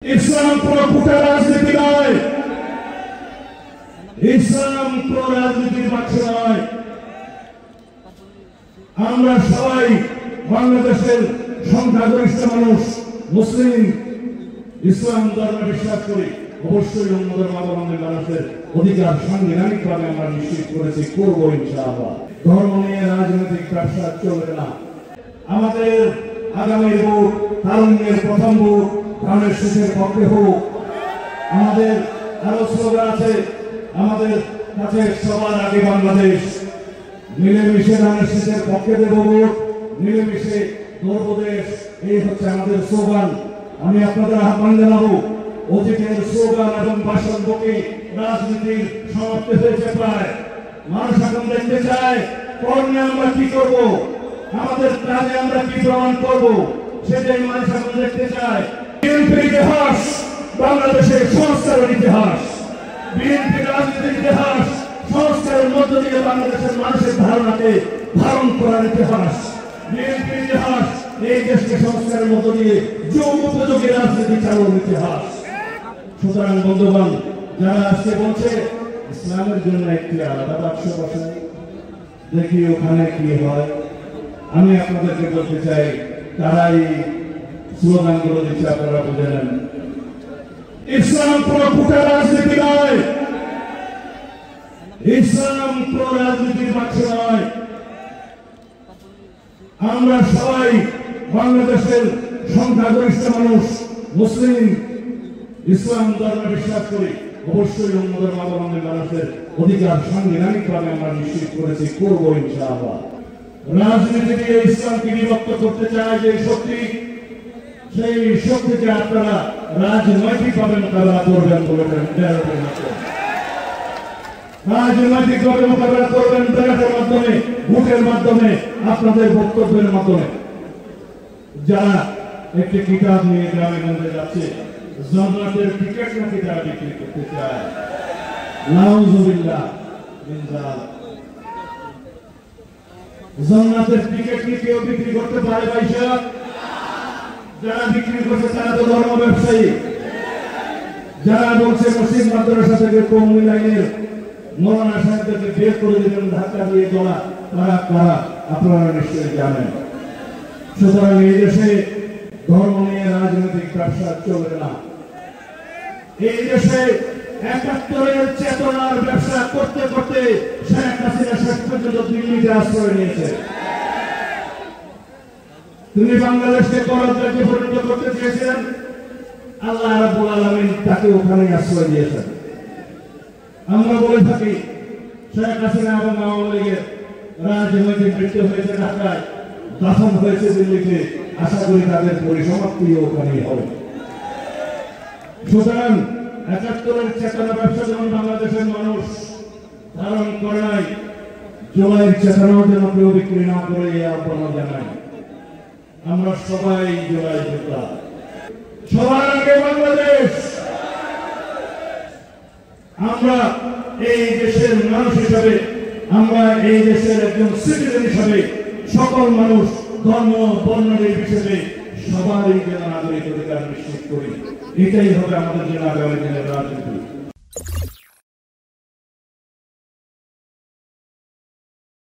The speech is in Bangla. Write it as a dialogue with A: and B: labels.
A: ইসলাম কোনো ফুটা রাজনীতি নয়, ইসলাম কোনো রাজনীতির বাক্স নয়। আমরা সবাই বাংলাদেশের সংখ্যাগরিষ্ঠ মানুষ মুসলিম, ইসলাম ধর্মে বিশ্বাস করি। অবশ্যই অন্য ধর্মাবলম্বী মানুষের অধিকার সাংবিধানিকভাবে আমরা নিশ্চিত করেছি, করবো ইনশাআল্লাহ। ধর্ম নিয়ে রাজনৈতিক ব্যবসা চলবে না। আমাদের আগামী ভোট তারুণ্যের প্রথম ভোট, ধানের শীষের পক্ষে হোক। আমাদের আরো স্লোগান আছে, আমাদের কাছে সবার আগে বাংলাদেশ। মিলেমিশে ধানের শীষের পক্ষে দেব ভোট, মিলেমিশে গর্ব দেশ, এই হচ্ছে আমাদের স্লোগান। আমি আপনাদের আহ্বান জানাবো, অতীতের স্লোগান এবং ভাষণ বকে রাজনীতির সমাপ্তি হয়েছে প্রায়। মানুষ এখন দেখতে চায় কর্মে আমরা কি করব, আমাদের কাজে আমরা কি প্রমাণ করব, সেটাই মানুষ এখন দেখতে চায়। বিএনপির ইতিহাস বাংলাদেশের সংস্কারের ইতিহাস, বিএনপির রাজনীতির ইতিহাস সংস্কারের মধ্য দিয়ে বাংলাদেশের মানুষের ধারণাকে ধারণ করার ইতিহাস। বিএনপির ইতিহাস এই দেশকে সংস্কারের মধ্য দিয়ে যোগ উপযোগী রাজনীতি চালুর ইতিহাস। সুতরাং বন্ধুগণ, যারা আজকে বলছে ইসলামের জন্য একটি আলাদা বাক্স বসে, দেখি ওখানে কি হয়, আমি আপনাদেরকে বলতে চাই, তারাই স্লোগানগুলো দিচ্ছে, আপনারা বুঝে নেন। ইসলাম কোন ফুটা রাজনীতি নয়, ইসলাম কোন রাজনীতির বাক্স নয়। আমরা সবাই বাংলাদেশের সংখ্যাগরিষ্ঠ মানুষ মুসলিম, ইসলাম ধর্মে বিশ্বাস করি। অবশ্যই অন্য ধর্মাবলম্বী মানুষের অধিকার সাংবিধানিকভাবে আমরা নিশ্চিত করেছি, করবো ইনশাআল্লাহ। রাজনীতি দিয়ে ইসলামকে বিভক্ত করতে চায় যে শক্তি, সেই শক্তিকে আপনারা রাজনৈতিকভাবে মোকাবেলা করবেন বলেছেন। রাজনৈতিকভাবে মোকাবেলা করবেন ব্যালটের মাধ্যমে, ভোটের মাধ্যমে, আপনাদের বক্তব্যের মাধ্যমে। যারা একটি কিতাব নিয়ে গ্রামে গঞ্জে যাচ্ছে, জান্নাতের টিকিট নাকি তারা বিক্রি করতে চায়, নাউযুবিল্লাহ মিন যালিক। জান্নাতের টিকিট কি কেউ বিক্রি করতে পারে ভাই সাহেব? যারা বিক্রি করছে তারা তো ধর্ম ব্যবসায়ী। যারা বলছে মসজিদ মাদ্রাসা থেকে কওমি লাইনের মৌলানা সাহেবদেরকে বের করে দিবেন ধাক্কা দিয়ে তোলা, তারা কারা আপনারা নিশ্চয়ই জানেন। সুতরাং এই দেশে ধর্ম নিয়ে রাজনৈতিক ব্যবসা চলবে না। এই দেশে ৭১-এর চেতনার ব্যবসা করতে করতে শেখ হাসিনা শেষ পর্যন্ত দিল্লিতে আশ্রয় নিয়েছে। তিনি বাংলাদেশকে পরাজয়ে পরিণত করতে চেয়েছিলেন, আল্লাহ রাব্বুল আলামিন তাকে ওখানে আশ্রয় দিয়েছেন। আমরা বলে থাকি শেখ হাসিনা এবং আওয়ামী লীগের রাজনৈতিক মৃত্যু হয়েছে ঢাকায়, দাফন হয়েছে দিল্লিতে। আশা করি তাদের পরিসমাপ্তিও ওখানেই হবে। সুতরাং ৭১-এর চেতনা ব্যবসা যেমন বাংলাদেশের মানুষ ধারণ করে নাই, জুলাইয়ের চেতনাও যেন কেউ বিক্রি না করে এই আহ্বান জানাই। আমরা সবাই জুলাই যোদ্ধা, সবার আগে বাংলাদেশ। আমরা এই দেশের মানুষ হিসাবে, আমরা এই দেশের একজন সিটিজেন হিসাবে সকল মানুষ ধর্ম বর্ণ নির্বিশেষে সবারই যেন নাগরিক অধিকার নিশ্চিত করি। এটাই হবে আমাদের জন্য আগামী দিনের রাজনীতি।